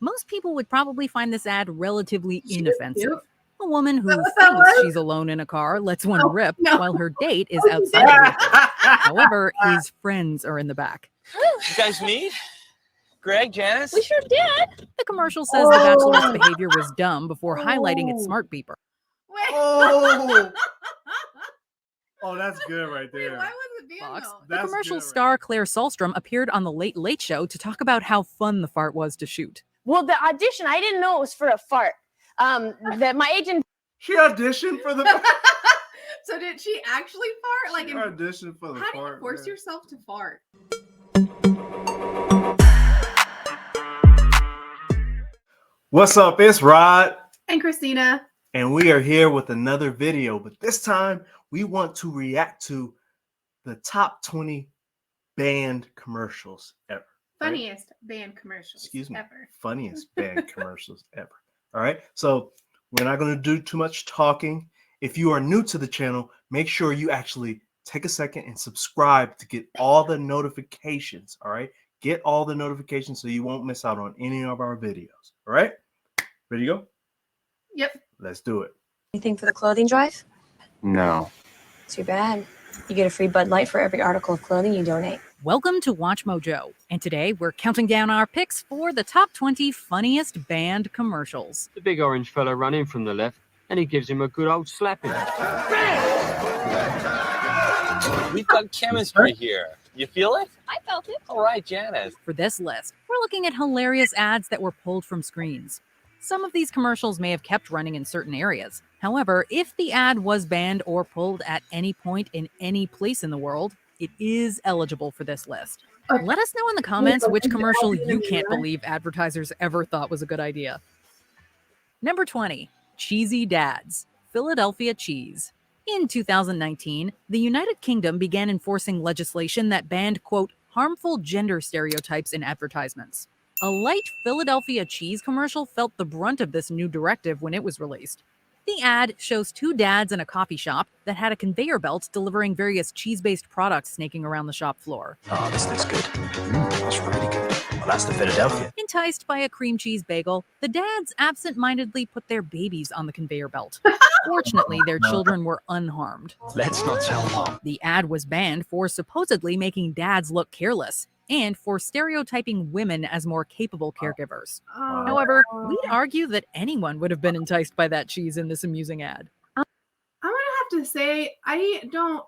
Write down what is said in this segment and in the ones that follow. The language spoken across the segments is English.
Most people would probably find this ad relatively inoffensive. Cute. A woman who That thinks was? she's alone in a car lets one Oh, rip no. while her date is Oh, outside the yeah. vehicle. However, his friends are in the back. You guys meet? Greg, Janice? We sure did. The commercial says the Bachelorette's behavior was dumb before highlighting its Oh. smart beeper. Wait. Oh. Oh, that's good right Wait, there. why was it being Fox. though? The That's commercial good, right? star Claire Solstrom appeared on The Late Late Show to talk about how fun the fart was to shoot. Well, the audition, I didn't know it was for a fart. That my agent. She auditioned for the. So did she actually fart? Like, She in, auditioned for the how do you part. force yourself to fart? What's up? It's Rod, And Christina. and we are here with another video. But this time, we want to react to the top 20 band commercials ever. right? Funniest band commercials Excuse me. ever. Funniest band commercials ever. All right. So we're not going to do too much talking. If you are new to the channel, make sure you actually take a second and subscribe to get all the notifications. All right. Get all the notifications so you won't miss out on any of our videos. All right. Ready to go? Yep. Let's do it. Anything for the clothing drive? No. Too bad. You get a free Bud Light for every article of clothing you donate. Welcome to Watch Mojo, and today we're counting down our picks for the top 20 funniest band commercials. The big orange fella ran in from the left, and he gives him a good old slapping. We've got chemistry here. You feel it? I felt it. All right, Janice. For this list, we're looking at hilarious ads that were pulled from screens. Some of these commercials may have kept running in certain areas. However, if the ad was banned or pulled at any point in any place in the world, it is eligible for this list. Let us know in the comments which commercial you can't believe advertisers ever thought was a good idea. Number 20, Cheesy Dads, Philadelphia Cheese. In 2019, the United Kingdom began enforcing legislation that banned, quote, harmful gender stereotypes in advertisements. A light Philadelphia cheese commercial felt the brunt of this new directive when it was released. The ad shows two dads in a coffee shop that had a conveyor belt delivering various cheese-based products snaking around the shop floor. Oh, this looks good. That's really good. Well, that's the Philadelphia. Enticed by a cream cheese bagel, the dads absent-mindedly put their babies on the conveyor belt. Fortunately, their children were unharmed. Let's not tell Mom. The ad was banned for supposedly making dads look careless and for stereotyping women as more capable caregivers. Oh, However, we'd argue that anyone would have been enticed by that cheese in this amusing ad. I'm gonna have to say, I don't.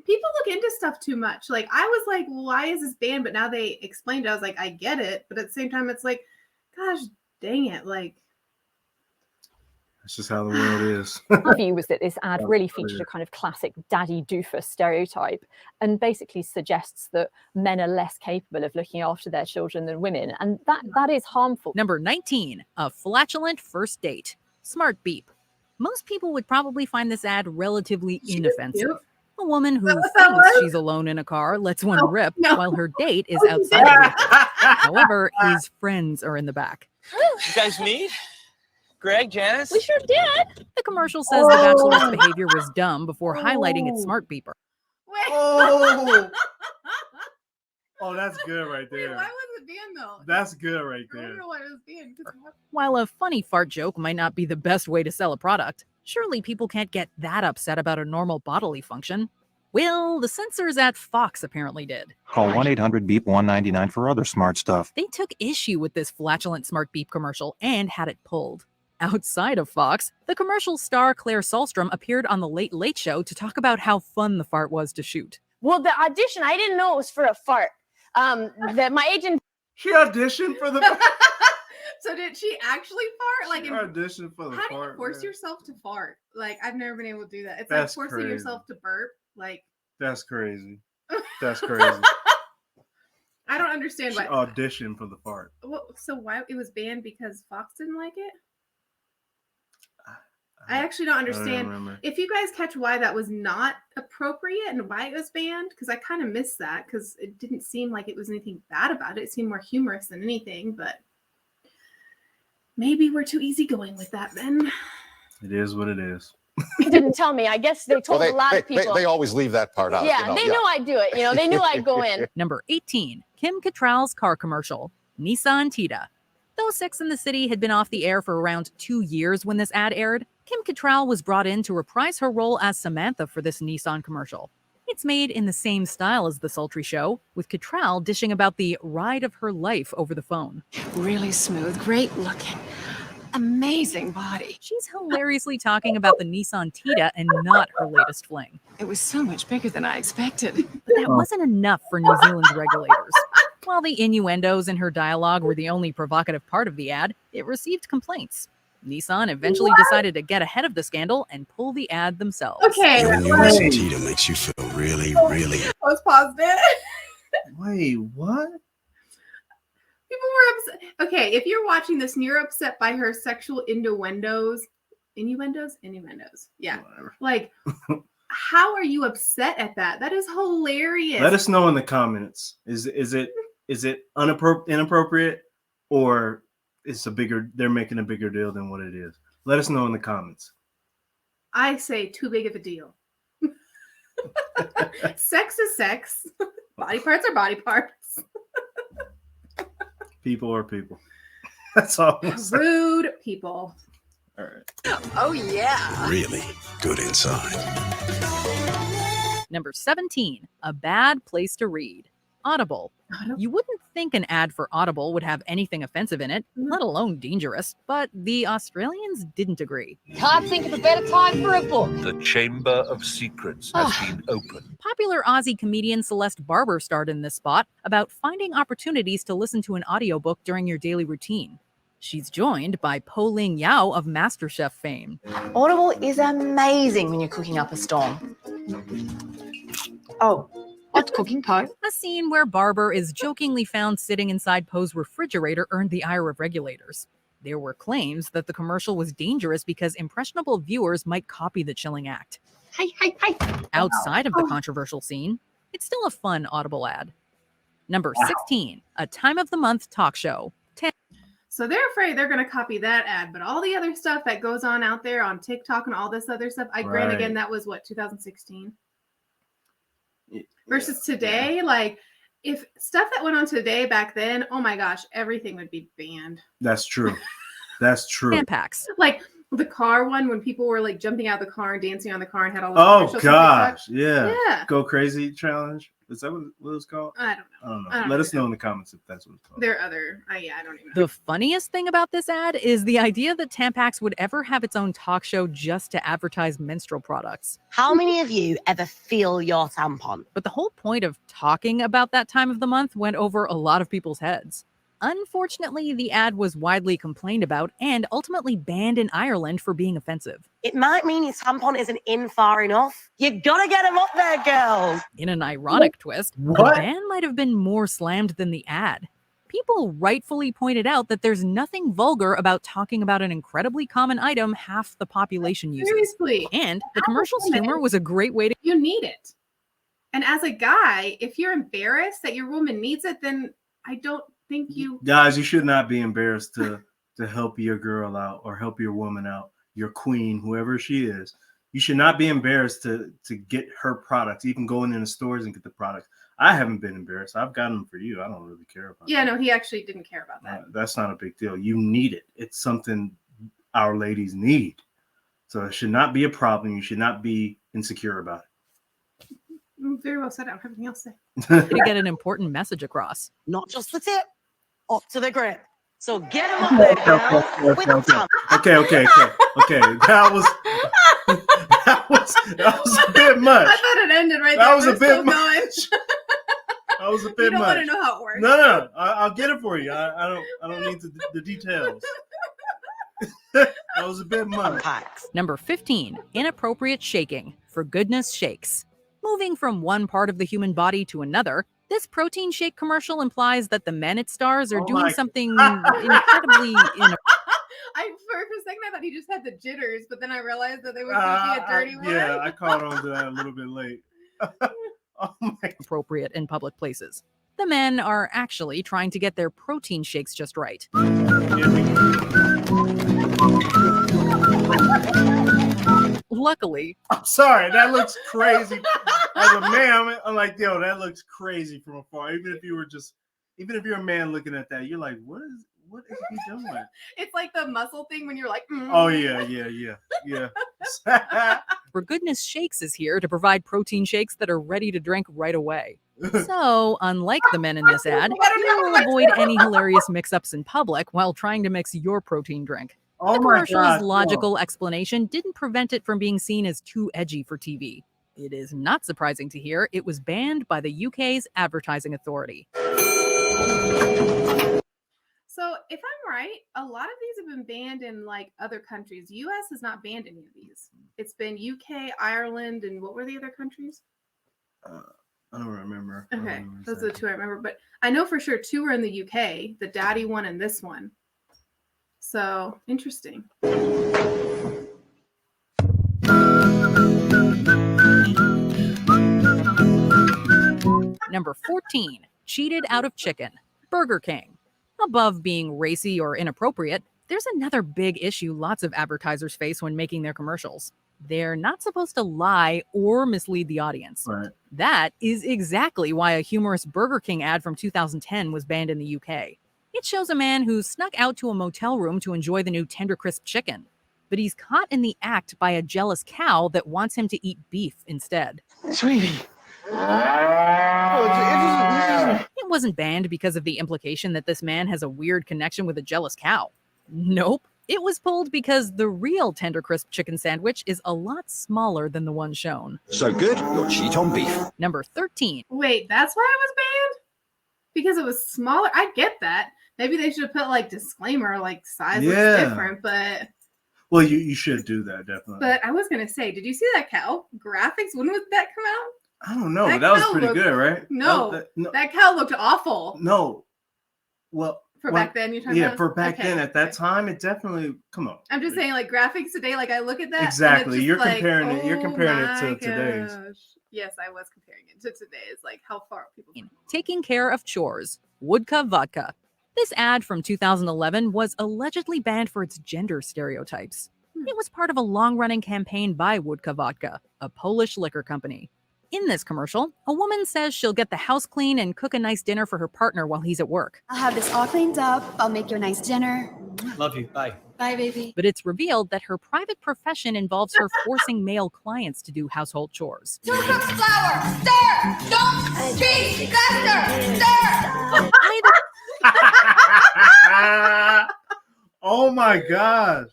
People look into stuff too much. Like, I was like, why is this banned? But now they explained it. I was like, I get it. But at the same time, it's like, gosh dang it. Like, That's just how the world is. My view was that this ad really featured a kind of classic daddy doofus stereotype and basically suggests that men are less capable of looking after their children than women. And that is harmful. Number 19, A Flatulent First Date, Smart Beep. Most people would probably find this ad relatively inoffensive. cute. A woman who That thinks was? she's alone in a car lets one Oh, rip no. while her date is outside the vehicle. However, his friends are in the back. You guys meet? Greg, Janice? We sure did. The commercial says the Bachelorette's behavior was dumb before highlighting its smart beeper. wait. Oh. Oh, that's good right Wait, there. why was it banned though? That's good right I there. wonder why it was banned. 'Cause what- While a funny fart joke might not be the best way to sell a product, surely people can't get that upset about a normal bodily function. Well, the censors at Fox apparently did. Call 1-800-BEEP-199 for other smart stuff. They took issue with this flatulent smart beep commercial and had it pulled. Outside of Fox, the commercial star Claire Solstrom appeared on The Late Late Show to talk about how fun the fart was to shoot. Well, the audition, I didn't know it was for a fart. That my agent. She auditioned for the. So did she actually fart? Like, She in, auditioned for the how do you part. force man. yourself to fart? Like, I've never been able to do that. It's That's like forcing crazy. yourself to burp. Like, That's crazy. That's crazy. I don't understand She why. auditioned for the part. So why it was banned because Fox didn't like it? I actually don't understand. remember. If you guys catch why that was not appropriate and why it was banned, because I kind of missed that because it didn't seem like it was anything bad about it. It seemed more humorous than anything, but maybe we're too easygoing with that then. It is what it is. Didn't tell me. I guess they told a lot of people. They always leave that part out. Yeah, they knew I'd do it. They knew I'd go in. Number 18, Kim Cattrall's car commercial, Nissan Tita. Though Sex and the City had been off the air for around 2 years when this ad aired, Kim Cattrall was brought in to reprise her role as Samantha for this Nissan commercial. It's made in the same style as the sultry show, with Cattrall dishing about the ride of her life over the phone. Really smooth, great looking, amazing body. She's hilariously talking about the Nissan Tita and not her latest fling. It was so much bigger than I expected. But that wasn't enough for New Zealand's regulators. While the innuendos in her dialogue were the only provocative part of the ad, it received complaints. Nissan eventually decided to get ahead of the scandal and pull the ad themselves. Okay. Your new Nissan Tita makes you feel really, really. Let's pause it. Wait, what? People were upset. Okay, if you're watching this and you're upset by her sexual innuendos. Yeah. Whatever. Like, how are you upset at that? That is hilarious. Let us know in the comments. Is it inappropriate, or they're making a bigger deal than what it is? Let us know in the comments. I say too big of a deal. Sex is sex. Body parts are body parts. People are people. That's all. Rude people. All right. Oh, yeah. Really good inside. Number 17, a bad place to read. Audible. You wouldn't think an ad for Audible would have anything offensive in it, let alone dangerous, but the Australians didn't agree. Can't think of a better time for a book. The Chamber of Secrets has been opened. Popular Aussie comedian Celeste Barber starred in this spot about finding opportunities to listen to an audiobook during your daily routine. She's joined by Po Ling Yao of MasterChef fame. Audible is amazing when you're cooking up a storm. Oh, hot cooking, Po. A scene where Barber is jokingly found sitting inside Po's refrigerator earned the ire of regulators. There were claims that the commercial was dangerous because impressionable viewers might copy the chilling act. Hey. Outside of the controversial scene, it's still a fun Audible ad. Number 16, a time of the month talk show. So they're afraid they're going to copy that ad, but all the other stuff that goes on out there on TikTok and all this other stuff, I grant again, that was what, 2016? Versus today, like if stuff that went on today back then, oh my gosh, everything would be banned. That's true. That's true. Tampax. Like the car one, when people were like jumping out of the car and dancing on the car and had all the Oh gosh, yeah. Yeah. Go crazy challenge. Is that what it's called? I don't know. Let us know in the comments if that's what it's called. There are other, I don't even know. The funniest thing about this ad is the idea that Tampax would ever have its own talk show just to advertise menstrual products. How many of you ever feel your tampon? But the whole point of talking about that time of the month went over a lot of people's heads. Unfortunately, the ad was widely complained about and ultimately banned in Ireland for being offensive. It might mean your tampon isn't in far enough. You gotta get them up there, girls. In an ironic twist, the ban might have been more slammed than the ad. People rightfully pointed out that there's nothing vulgar about talking about an incredibly common item half the population uses. Seriously. And the commercial's humor was a great way to... You need it. And as a guy, if you're embarrassed that your woman needs it, then I don't think you... Guys, you should not be embarrassed to help your girl out or help your woman out, your queen, whoever she is. You should not be embarrassed to get her products, even going into stores and get the products. I haven't been embarrassed. I've gotten them for you. I don't really care about Yeah, that. no, he actually didn't care about that. That's not a big deal. You need it. It's something our ladies need. So it should not be a problem. You should not be insecure about it. Very well said. I don't have anything else to say. to get an important message across. Not just the tip, up to the grip. So get them up there, girls. With the tongue. Okay. That was a bit much. I thought it ended right That there. was a We're bit still much. going. That was a bit You don't much. want to know how it works. No, I'll get it for you. I don't need the details. That was a bit much. Number 15, inappropriate shaking. For goodness shakes. Moving from one part of the human body to another, this protein shake commercial implies that the men it stars are doing something incredibly inappropriate. For a second, I thought he just had the jitters, but then I realized that they was going to be a dirty one. Yeah, I caught on to that a little bit late. Appropriate in public places. The men are actually trying to get their protein shakes just right. Luckily, I'm sorry, that looks crazy. As a man, I'm like, yo, that looks crazy from afar. Even if you're a man looking at that, you're like, what what is he doing? It's like the muscle thing when you're like, Oh yeah. For Goodness Shakes is here to provide protein shakes that are ready to drink right away. So, unlike the men in this ad, you will avoid any hilarious mix-ups in public while trying to mix your protein drink. Oh The my commercial's God, logical explanation didn't prevent it from being seen as too edgy for TV. It is not surprising to hear it was banned by the UK's advertising authority. So if I'm right, a lot of these have been banned in like other countries. US has not banned any of these. It's been UK, Ireland, and what were the other countries? I don't remember. Okay, those are the two I remember. But I know for sure 2 were in the UK, the daddy one and this one. So interesting. Number 14, cheated out of chicken. Burger King. Above being racy or inappropriate, there's another big issue lots of advertisers face when making their commercials. They're not supposed to lie or mislead the audience. Right. That is exactly why a humorous Burger King ad from 2010 was banned in the UK. It shows a man who snuck out to a motel room to enjoy the new Tender Crisp chicken. But he's caught in the act by a jealous cow that wants him to eat beef instead. Sweetie. It wasn't banned because of the implication that this man has a weird connection with a jealous cow. Nope. It was pulled because the real Tender Crisp chicken sandwich is a lot smaller than the one shown. So good, you'll cheat on beef. Number 13. Wait, that's why it was banned? Because it was smaller? I get that. Maybe they should have put like disclaimer, like size looks different, but... Well, you should do that, definitely. But I was going to say, did you see that cow? Graphics, when would that come out? I don't know. That was pretty good, right? No, that cow looked awful. No. Well, back then, you're talking about? For back then, at that time, it definitely, come on. I'm just saying, like, graphics today, like, I look at that. Exactly. And you're like, comparing it. You're comparing it to today's. Yes, I was comparing it to today's. Like, how far people from. Taking care of chores. Wodka vodka. This ad from 2011 was allegedly banned for its gender stereotypes. It was part of a long-running campaign by Wodka Vodka, a Polish liquor company. In this commercial, a woman says she'll get the house clean and cook a nice dinner for her partner while he's at work. I'll have this all cleaned up. I'll make you a nice dinner. Love you. Bye. Bye, baby. But it's revealed that her private profession involves her forcing male clients to do household chores. 2 cups flour. Stir. Don't cheat. Faster. Stir. Oh my God.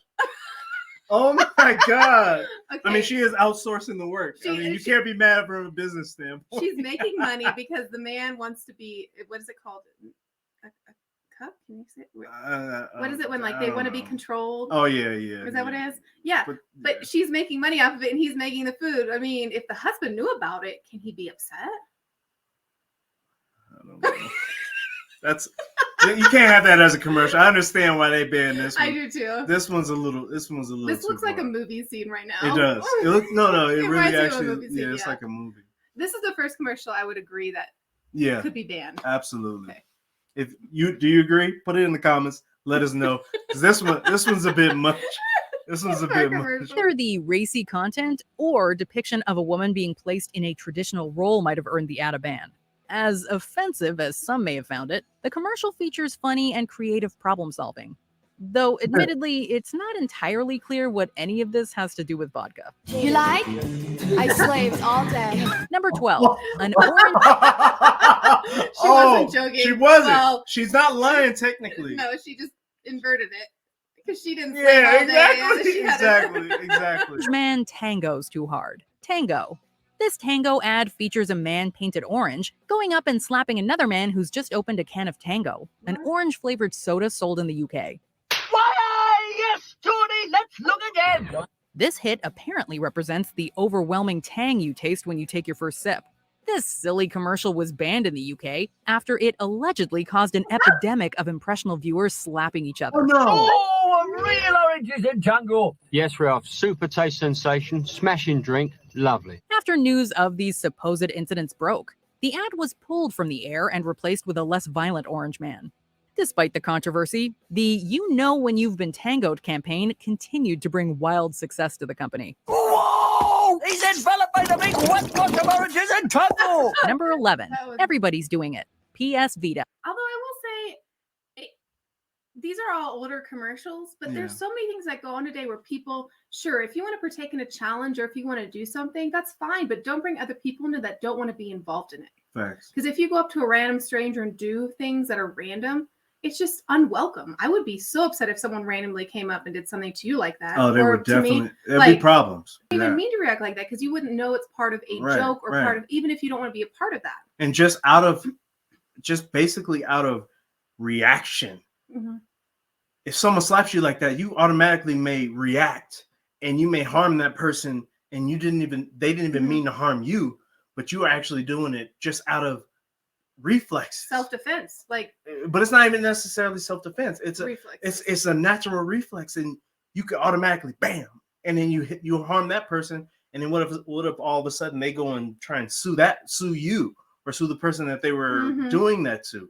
Oh my God. Okay. I mean, she is outsourcing the work. You can't be mad from a business standpoint. She's making money because the man wants to be, what is it called? A cup? Can you say it? What is it when like they want to be controlled? Oh, yeah. Is that what it is? Yeah. But she's making money off of it and he's making the food. I mean, if the husband knew about it, can he be upset? I don't know. You can't have that as a commercial. I understand why they banned this one. I do too. This one's a little. This looks like a movie scene right now. It does. It looks it really actually. It's like a movie. This is the first commercial I would agree that could be banned. Absolutely. Okay. If you do, you agree? Put it in the comments. Let us know. This one's a bit much. This one's a bit much. Either the racy content or depiction of a woman being placed in a traditional role might have earned the ad a ban. As offensive as some may have found it, the commercial features funny and creative problem solving. Though, admittedly, it's not entirely clear what any of this has to do with vodka. You like? I slaved all day. Number 12, an orange. She wasn't joking. She wasn't. Well, she's not lying technically. No, she just inverted it because she didn't. Yeah, exactly. Exactly. Man tango's too hard. Tango. This Tango ad features a man painted orange going up and slapping another man who's just opened a can of Tango, an orange-flavored soda sold in the UK. Why, yes, Tony, let's look again. This hit apparently represents the overwhelming tang you taste when you take your first sip. This silly commercial was banned in the UK after it allegedly caused an epidemic of impressionable viewers slapping each other. Oh, no. Oh, a real oranges in Tango. Yes, Ralph. Super taste sensation, smashing drink, lovely. After news of these supposed incidents broke, the ad was pulled from the air and replaced with a less violent orange man. Despite the controversy, the "You Know When You've Been Tangoed" campaign continued to bring wild success to the company. Whoa! He's enveloped by the big wet wash of oranges in Tango! Number 11. Everybody's doing it. PS Vita. Although I will say, these are all older commercials, but there's so many things that go on today where people, sure, if you want to partake in a challenge or if you want to do something, that's fine, but don't bring other people into that don't want to be involved in it. Facts. Because if you go up to a random stranger and do things that are random, it's just unwelcome. I would be so upset if someone randomly came up and did something to you like that. Oh, there or would definitely there'd be problems. I didn't mean to react like that because you wouldn't know it's part of a joke or part of, even if you don't want to be a part of that. And just basically out of reaction. Mm-hmm. If someone slaps you like that, you automatically may react and you may harm that person, and they didn't even mean to harm you, but you are actually doing it just out of reflex, self-defense. But it's not even necessarily self-defense. It's reflex. It's a natural reflex, and you could automatically bam, and then you harm that person, and then what if all of a sudden they go and try and sue you or sue the person that they were doing that to?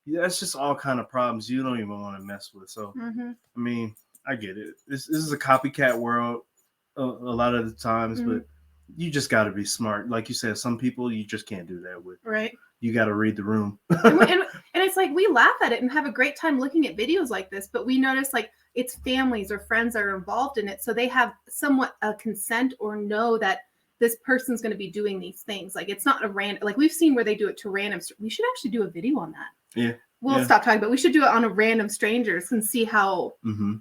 That's just all kind of problems you don't even want to mess with. So I mean, I get it. This is a copycat world a lot of the times, but you just got to be smart. Like you said, some people you just can't do that with. Right. You got to read the room. and it's like we laugh at it and have a great time looking at videos like this, but we notice like it's families or friends that are involved in it, so they have somewhat a consent or know that this person's going to be doing these things. Like it's not a random. Like we've seen where they do it to random. We should actually do a video on that. Yeah. We'll stop talking, but we should do it on a random strangers and see how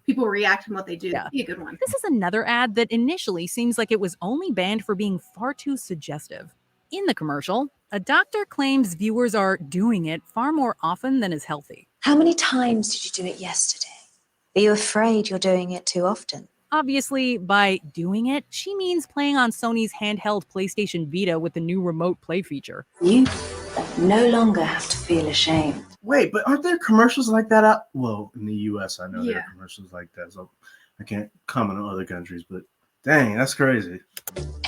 people react and what they do. Yeah. That'd be a good one. This is another ad that initially seems like it was only banned for being far too suggestive. In the commercial, a doctor claims viewers are doing it far more often than is healthy. How many times did you do it yesterday? Are you afraid you're doing it too often? Obviously, by doing it, she means playing on Sony's handheld PlayStation Vita with the new remote play feature. You no longer have to feel ashamed. Wait, but aren't there commercials like that out? Well, in the U.S., I know there are commercials like that, so I can't comment on other countries, but dang, that's crazy.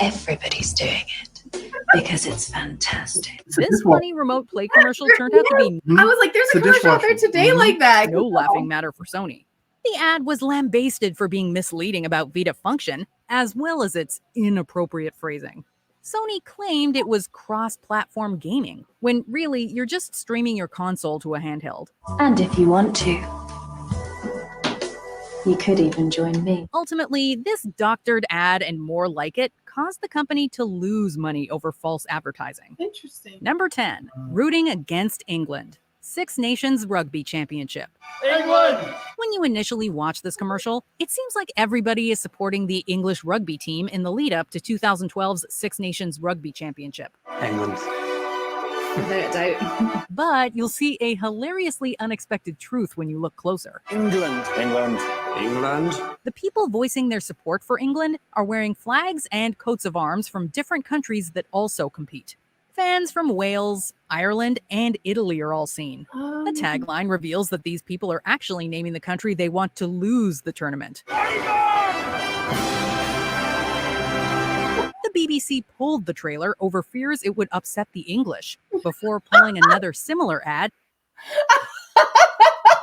Everybody's doing it because it's fantastic. This funny remote play commercial turned out to be... I was like, there's a commercial out there today like that. No laughing matter for Sony. The ad was lambasted for being misleading about Vita function, as well as its inappropriate phrasing. Sony claimed it was cross-platform gaming, when really you're just streaming your console to a handheld. And if you want to, you could even join me. Ultimately, this doctored ad and more like it caused the company to lose money over false advertising. Interesting. Number 10, rooting against England. Six Nations Rugby Championship. England! When you initially watch this commercial, it seems like everybody is supporting the English rugby team in the lead up to 2012's Six Nations Rugby Championship. England. But you'll see a hilariously unexpected truth when you look closer. England. England. England. The people voicing their support for England are wearing flags and coats of arms from different countries that also compete. Fans from Wales, Ireland, and Italy are all seen. The tagline reveals that these people are actually naming the country they want to lose the tournament. The BBC pulled the trailer over fears it would upset the English, before pulling another similar ad.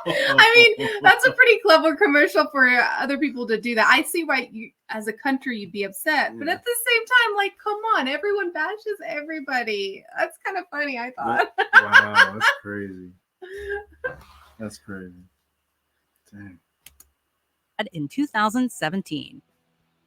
I mean, that's a pretty clever commercial for other people to do that. I see why you, as a country, you'd be upset. But at the same time, like, come on, everyone bashes everybody. That's kind of funny, I thought. Wow, that's crazy. That's crazy. Dang. In 2017.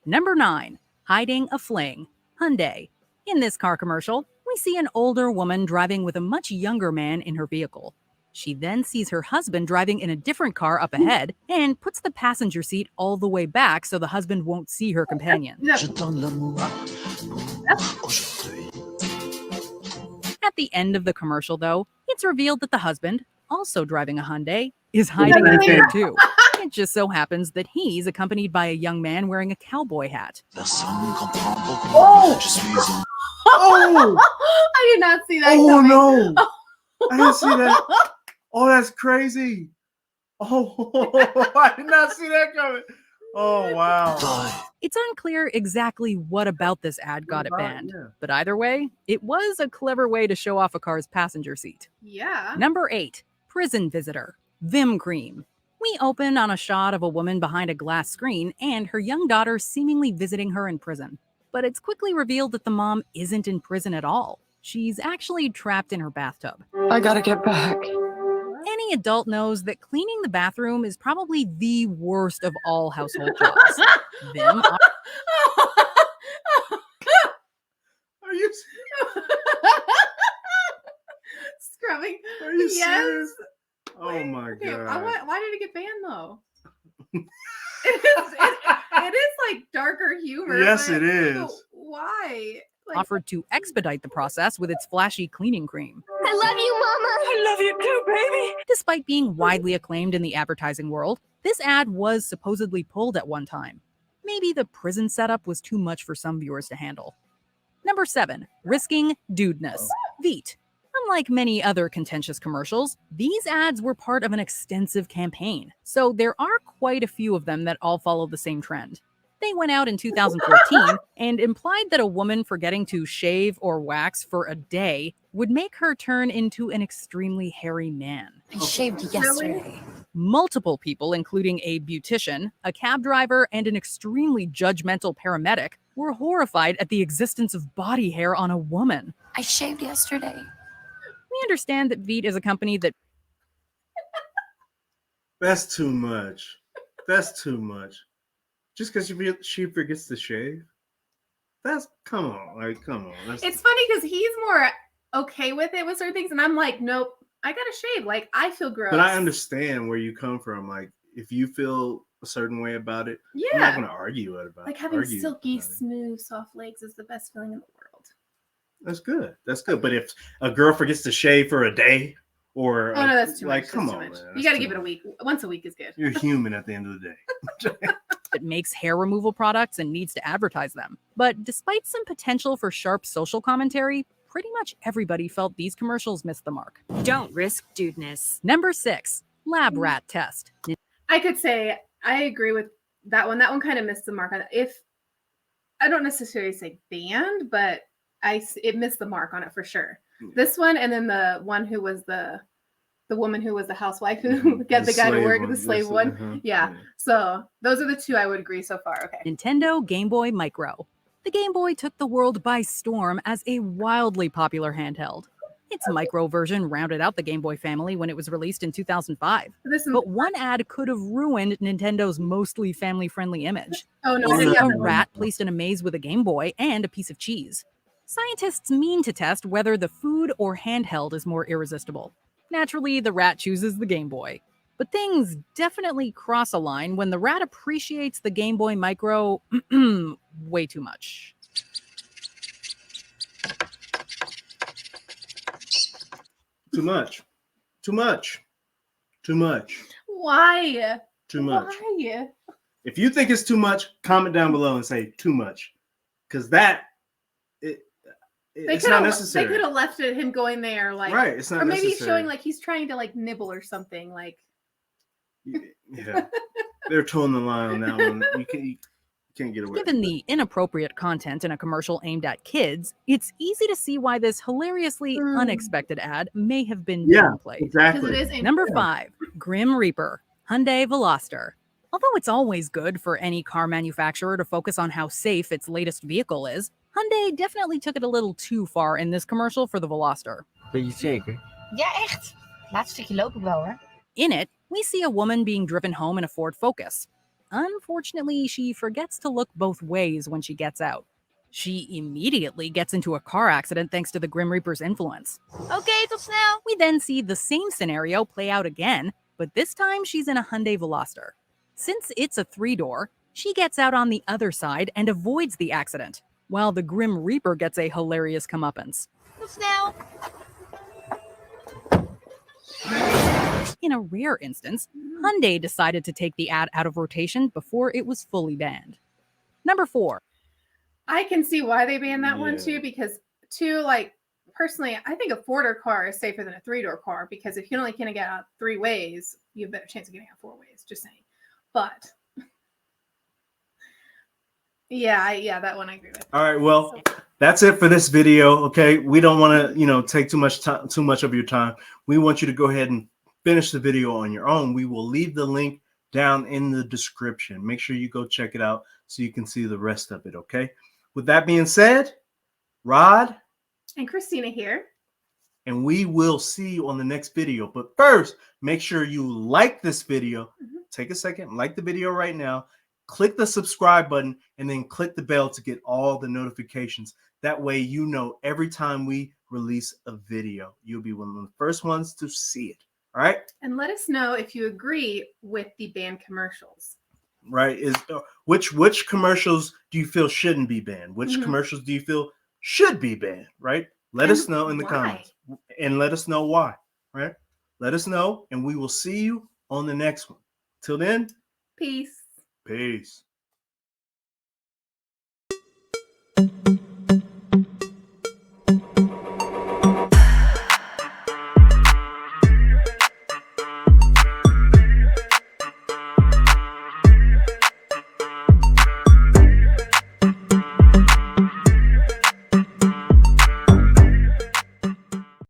Number 9, hiding a fling. Hyundai. In this car commercial, we see an older woman driving with a much younger man in her vehicle. She then sees her husband driving in a different car up ahead and puts the passenger seat all the way back so the husband won't see her companion. At the end of the commercial, though, it's revealed that the husband, also driving a Hyundai, is hiding in there too. It just so happens that he's accompanied by a young man wearing a cowboy hat. Oh! I did not see that coming. coming. No! I didn't see that. Oh, that's crazy. Oh, I did not see that coming. Oh, wow. It's unclear exactly what about this ad got it banned, but either way, it was a clever way to show off a car's passenger seat. Yeah. Number 8, prison visitor. Vim cream. We open on a shot of a woman behind a glass screen and her young daughter seemingly visiting her in prison. But it's quickly revealed that the mom isn't in prison at all. She's actually trapped in her bathtub. I gotta get back. Any Any adult knows that cleaning the bathroom is probably the worst of all household jobs. Them Are you scrubbing? Are you Yes. serious? Oh my Okay, god. why did it get banned though? it is like darker humor. Yes, but- it is. but why? Like, offered to expedite the process with its flashy cleaning cream. I love you, Mama. I love you too, baby. Despite being widely acclaimed in the advertising world, this ad was supposedly pulled at one time. Maybe the prison setup was too much for some viewers to handle. Number 7, risking dudeness. Veet. Unlike many other contentious commercials, these ads were part of an extensive campaign, so there are quite a few of them that all follow the same trend. They went out in 2014 and implied that a woman forgetting to shave or wax for a day would make her turn into an extremely hairy man. I shaved yesterday. Multiple people, including a beautician, a cab driver, and an extremely judgmental paramedic, were horrified at the existence of body hair on a woman. I shaved yesterday. We understand that Veet is a company that That's too much. That's too much. Just because she forgets to shave? Come on. That's, it's funny because he's more okay with it with certain things, and I'm like, nope, I gotta shave. Like, I feel gross. but I understand where you come from. Like, if you feel a certain way about it, I'm Yeah. not gonna argue about it. Like having argue silky, about it. smooth, soft legs is the best feeling in the world. That's good. That's good. But if a girl forgets to shave for a day, or Oh no, that's too like, much. come That's on, too much. man. You got to give it a week. Once a week is good. You're human at the end of the day. that makes hair removal products and needs to advertise them. But despite some potential for sharp social commentary, pretty much everybody felt these commercials missed the mark. Don't risk dudeness. Number 6, lab rat test. I could say I agree with that one. That one kind of missed the mark. If I don't necessarily say banned, but it missed the mark on it for sure. This one, and then the one who was the woman who was the housewife who got the guy to work, the slave one. Yeah. So those are the two I would agree so far. Okay. Nintendo Game Boy Micro. The Game Boy took the world by storm as a wildly popular handheld. Its micro version rounded out the Game Boy family when it was released in 2005. But one ad could have ruined Nintendo's mostly family-friendly image. Oh no! We see a rat placed in a maze with a Game Boy and a piece of cheese. Scientists mean to test whether the food or handheld is more irresistible. Naturally, the rat chooses the Game Boy. But things definitely cross a line when the rat appreciates the Game Boy Micro way too much. Too much. Too much. Too much. Why? Too much. Why? If you think it's too much, comment down below and say too much. Because it's not necessary. They could have left it him going there, like right. It's not or maybe necessary. showing like he's trying to like nibble or something. Like yeah, they're towing the line on that one. You can't get away. Given the inappropriate content in a commercial aimed at kids, it's easy to see why this hilariously unexpected ad may have been downplayed. Exactly. It is Number 5, Grim Reaper, Hyundai Veloster. Although it's always good for any car manufacturer to focus on how safe its latest vehicle is, Hyundai definitely took it a little too far in this commercial for the Veloster. Ben je zeker? Ja, echt. Laatste stukje loop ik wel hoor. In it, we see a woman being driven home in a Ford Focus. Unfortunately, she forgets to look both ways when she gets out. She immediately gets into a car accident thanks to the Grim Reaper's influence. Okay, tot snel. We then see the same scenario play out again, but this time she's in a Hyundai Veloster. Since it's a 3-door, she gets out on the other side and avoids the accident, while the Grim Reaper gets a hilarious comeuppance. Tot snel. In a rare instance, Hyundai decided to take the ad out of rotation before it was fully banned. Number 4. I can see why they banned that one too, because like personally, I think a 4-door car is safer than a 3-door car because if you only can get out 3 ways, you have a better chance of getting out 4 ways. Just saying. But yeah, that one I agree with. All right, well, that's it for this video. Okay, we don't want to, take too much of your time. We want you to go ahead and finish the video on your own. We will leave the link down in the description. Make sure you go check it out so you can see the rest of it. Okay. With that being said, Rod and Christina here. and we will see you on the next video. But first, make sure you like this video. Take a second, like the video right now. Click the subscribe button and then click the bell to get all the notifications. That way, you know every time we release a video, you'll be one of the first ones to see it. All right. And let us know if you agree with the banned commercials. Right. Which commercials do you feel shouldn't be banned? Which commercials do you feel should be banned? Right. Let us know in the comments and let us know why. Right. Let us know and we will see you on the next one. Till then. Peace. Peace.